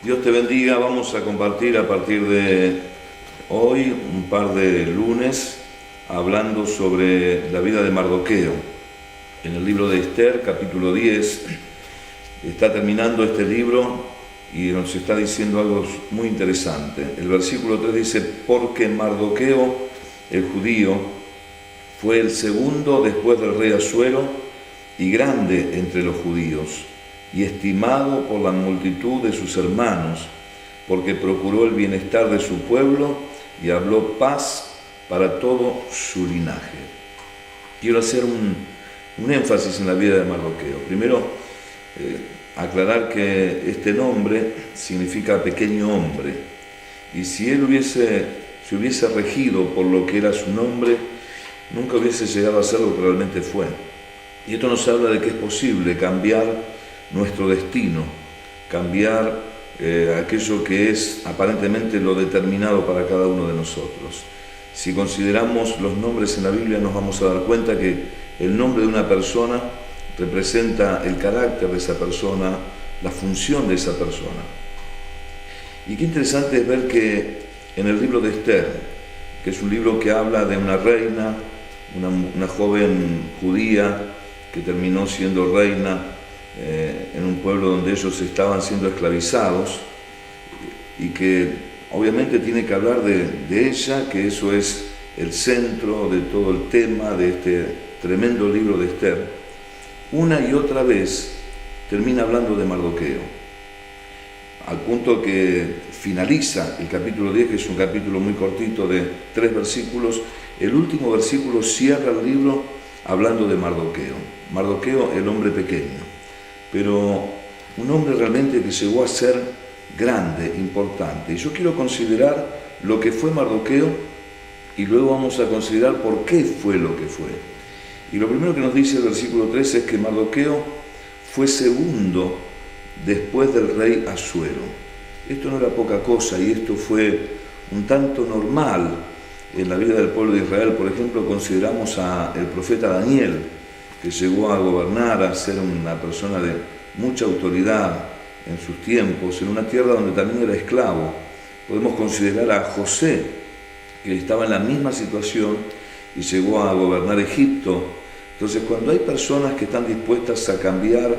Dios te bendiga. Vamos a compartir a partir de hoy un par de lunes hablando sobre la vida de Mardoqueo. En el libro de Esther, capítulo 10, está terminando este libro y nos está diciendo algo muy interesante. El versículo 3 dice: porque Mardoqueo, el judío, fue el segundo después del rey Asuero y grande entre los judíos, y estimado por la multitud de sus hermanos, porque procuró el bienestar de su pueblo y habló paz para todo su linaje. Quiero hacer un énfasis en la vida de Mardoqueo. Primero, aclarar que este nombre significa pequeño hombre, y si él se hubiese regido por lo que era su nombre, nunca hubiese llegado a ser lo que realmente fue. Y esto nos habla de que es posible cambiar nuestro destino, cambiar aquello que es aparentemente lo determinado para cada uno de nosotros. Si consideramos los nombres en la Biblia, nos vamos a dar cuenta que el nombre de una persona representa el carácter de esa persona, la función de esa persona. Y qué interesante es ver que en el libro de Esther, que es un libro que habla de una reina, una joven judía que terminó siendo reina en un pueblo donde ellos estaban siendo esclavizados, y que obviamente tiene que hablar de ella, que eso es el centro de todo el tema de este tremendo libro de Esther. Una y otra vez termina hablando de Mardoqueo, al punto que finaliza el capítulo 10, que es un capítulo muy cortito de 3 versículos. El último versículo cierra el libro hablando de Mardoqueo. Mardoqueo, el hombre pequeño, pero un hombre realmente que llegó a ser grande, importante. Y yo quiero considerar lo que fue Mardoqueo y luego vamos a considerar por qué fue lo que fue. Y lo primero que nos dice el versículo 13 es que Mardoqueo fue segundo después del rey Asuero. Esto no era poca cosa, y esto fue un tanto normal en la vida del pueblo de Israel. Por ejemplo, consideramos al profeta Daniel, que llegó a gobernar, a ser una persona de mucha autoridad en sus tiempos, en una tierra donde también era esclavo. Podemos considerar a José, que estaba en la misma situación y llegó a gobernar Egipto. Entonces, cuando hay personas que están dispuestas a cambiar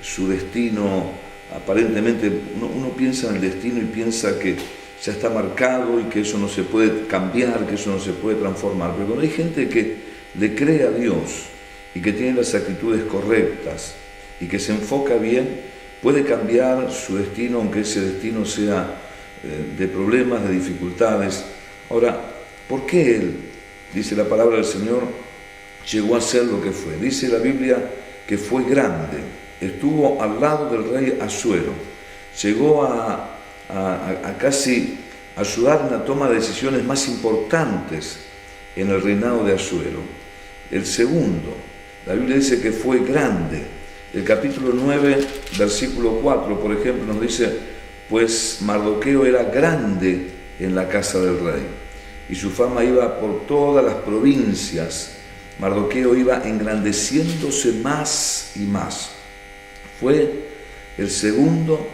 su destino, aparentemente uno piensa en el destino y piensa que ya está marcado y que eso no se puede cambiar, que eso no se puede transformar. Pero cuando hay gente que le cree a Dios y que tiene las actitudes correctas y que se enfoca bien, puede cambiar su destino, aunque ese destino sea de problemas, de dificultades. Ahora, ¿por qué él, dice la palabra del Señor, llegó a ser lo que fue? Dice la Biblia que fue grande, estuvo al lado del rey Asuero, llegó a casi ayudar en la toma de decisiones más importantes en el reinado de Asuero. El segundo, la Biblia dice que fue grande. El capítulo 9, versículo 4, por ejemplo, nos dice: pues Mardoqueo era grande en la casa del rey, y su fama iba por todas las provincias. Mardoqueo iba engrandeciéndose más y más. Fue el segundo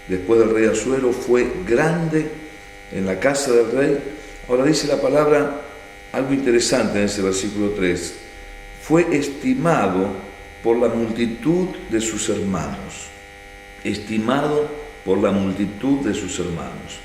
después del rey Asuero, fue grande en la casa del rey. Ahora dice la palabra algo interesante en ese versículo 3. Fue estimado por la multitud de sus hermanos. Estimado por la multitud de sus hermanos.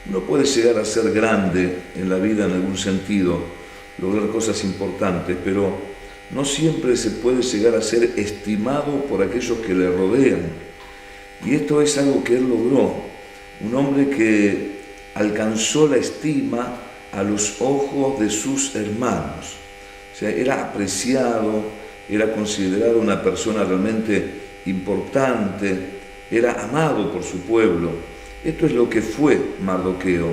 Uno puede llegar a ser grande en la vida en algún sentido, lograr cosas importantes, pero no siempre se puede llegar a ser estimado por aquellos que le rodean. Y esto es algo que él logró. Un hombre que alcanzó la estima a los ojos de sus hermanos. O sea, era apreciado, era considerado una persona realmente importante, era amado por su pueblo. Esto es lo que fue Mardoqueo,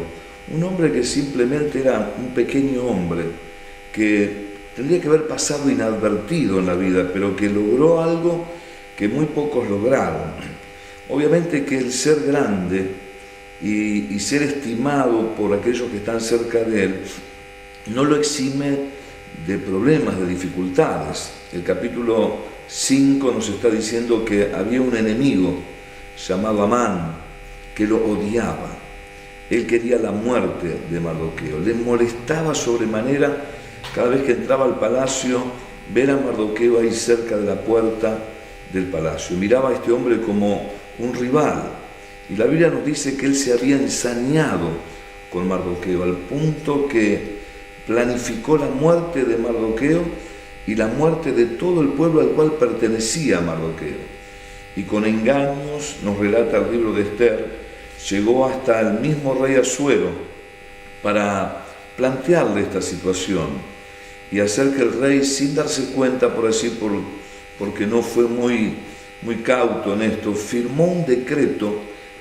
un hombre que simplemente era un pequeño hombre, que tendría que haber pasado inadvertido en la vida, pero que logró algo que muy pocos lograron. Obviamente que el ser grande y ser estimado por aquellos que están cerca de él no lo exime de problemas, de dificultades. El capítulo 5 nos está diciendo que había un enemigo llamado Amán, que lo odiaba. Él quería la muerte de Mardoqueo. Le molestaba sobremanera cada vez que entraba al palacio ver a Mardoqueo ahí cerca de la puerta del palacio. Miraba a este hombre como un rival. Y la Biblia nos dice que él se había ensañado con Mardoqueo, al punto que planificó la muerte de Mardoqueo y la muerte de todo el pueblo al cual pertenecía Mardoqueo. Y con engaños, nos relata el libro de Esther, llegó hasta el mismo rey Asuero para plantearle esta situación y hacer que el rey, sin darse cuenta, porque no fue muy cauto en esto, firmó un decreto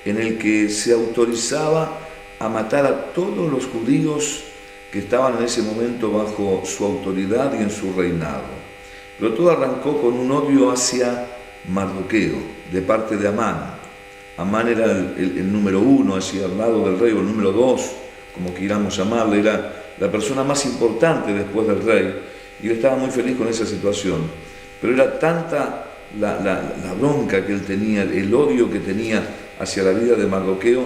en el que se autorizaba a matar a todos los judíos que estaban en ese momento bajo su autoridad y en su reinado. Pero todo arrancó con un odio hacia Mardoqueo, de parte de Amán. Amán era el número uno, así al lado del rey, o el número dos, como queramos llamarle, era la persona más importante después del rey, y él estaba muy feliz con esa situación. Pero era tanta la bronca que él tenía, el odio que tenía hacia la vida de Mardoqueo,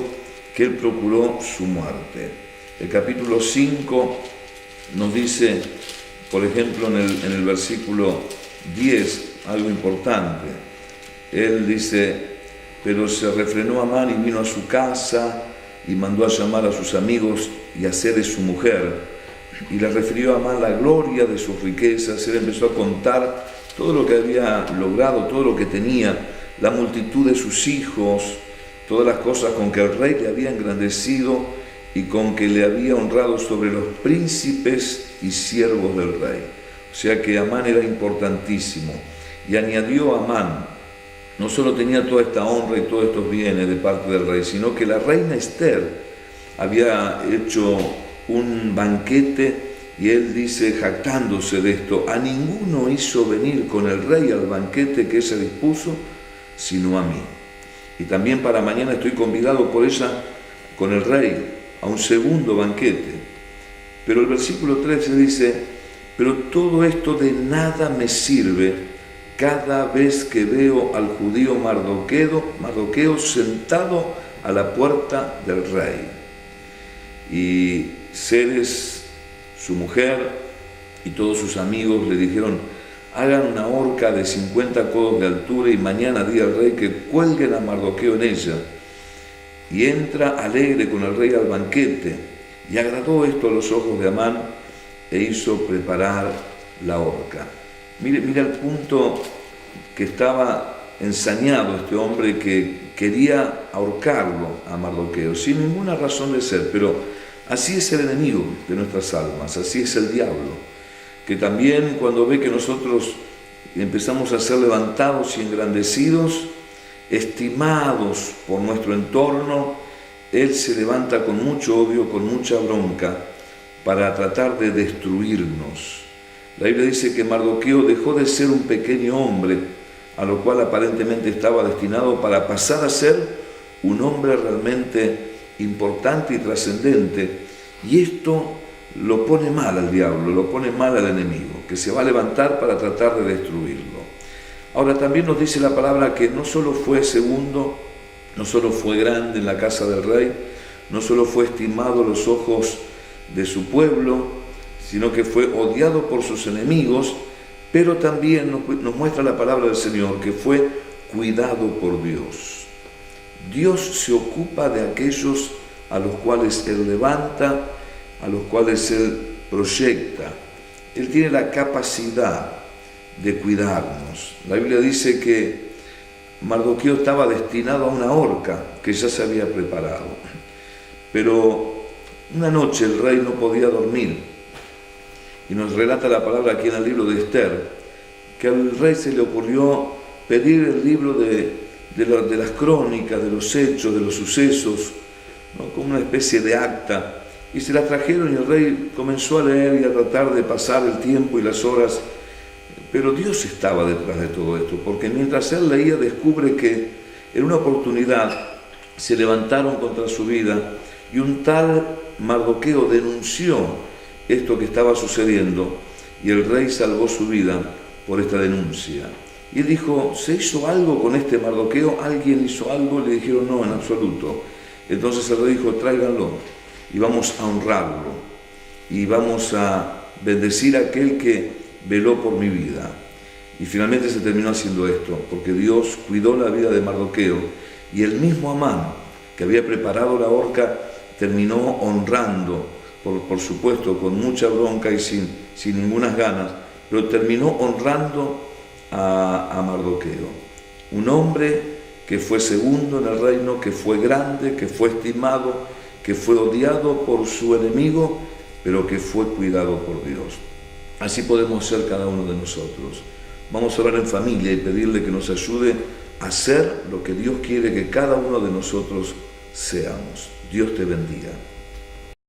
que él procuró su muerte. El capítulo 5 nos dice, por ejemplo, en el versículo 10, algo importante. Él dice: pero se refrenó Amán y vino a su casa y mandó a llamar a sus amigos y a Zeres su mujer, y le refirió a Amán la gloria de sus riquezas. Él empezó a contar todo lo que había logrado, todo lo que tenía, la multitud de sus hijos, todas las cosas con que el rey le había engrandecido y con que le había honrado sobre los príncipes y siervos del rey. O sea que Amán era importantísimo. Y añadió Amán, no solo tenía toda esta honra y todos estos bienes de parte del rey, sino que la reina Esther había hecho un banquete, y él dice, jactándose de esto: a ninguno hizo venir con el rey al banquete que se dispuso, sino a mí. Y también para mañana estoy convidado por ella con el rey a un segundo banquete. Pero el versículo 13 dice: pero todo esto de nada me sirve cada vez que veo al judío Mardoqueo sentado a la puerta del rey. Y Zeres, su mujer, y todos sus amigos le dijeron: hagan una horca de 50 codos de altura y mañana diga al rey que cuelguen a Mardoqueo en ella. Y entra alegre con el rey al banquete. Y agradó esto a los ojos de Amán e hizo preparar la horca. Mira el punto que estaba ensañado este hombre, que quería ahorcarlo a Mardoqueo, sin ninguna razón de ser. Pero así es el enemigo de nuestras almas, así es el diablo, que también cuando ve que nosotros empezamos a ser levantados y engrandecidos, estimados por nuestro entorno, él se levanta con mucho odio, con mucha bronca, para tratar de destruirnos. La Biblia dice que Mardoqueo dejó de ser un pequeño hombre, a lo cual aparentemente estaba destinado, para pasar a ser un hombre realmente importante y trascendente. Y esto lo pone mal al diablo, lo pone mal al enemigo, que se va a levantar para tratar de destruirlo. Ahora también nos dice la palabra que no solo fue segundo, no solo fue grande en la casa del rey, no solo fue estimado a los ojos de su pueblo, sino que fue odiado por sus enemigos, pero también nos muestra la palabra del Señor que fue cuidado por Dios. Dios se ocupa de aquellos a los cuales Él levanta, a los cuales Él proyecta. Él tiene la capacidad de cuidarnos. La Biblia dice que Mardoqueo estaba destinado a una horca que ya se había preparado. Pero una noche el rey no podía dormir. Y nos relata la palabra aquí en el libro de Esther, que al rey se le ocurrió pedir el libro de las crónicas, de los hechos, de los sucesos, ¿no?, como una especie de acta. Y se las trajeron y el rey comenzó a leer y a tratar de pasar el tiempo y las horas. Pero Dios estaba detrás de todo esto, porque mientras él leía descubre que en una oportunidad se levantaron contra su vida y un tal Mardoqueo denunció esto que estaba sucediendo, y el rey salvó su vida por esta denuncia. Y él dijo, ¿se hizo algo con este Mardoqueo? ¿Alguien hizo algo? Le dijeron, no, en absoluto. Entonces el rey dijo, tráiganlo y vamos a honrarlo y vamos a bendecir a aquel que veló por mi vida. Y finalmente se terminó haciendo esto, porque Dios cuidó la vida de Mardoqueo y el mismo Amán, que había preparado la horca, terminó honrando, por supuesto con mucha bronca y sin ninguna ganas, pero terminó honrando a Mardoqueo, un hombre que fue segundo en el reino, que fue grande, que fue estimado, que fue odiado por su enemigo, pero que fue cuidado por Dios. Así podemos ser cada uno de nosotros. Vamos a orar en familia y pedirle que nos ayude a hacer lo que Dios quiere que cada uno de nosotros seamos. Dios te bendiga.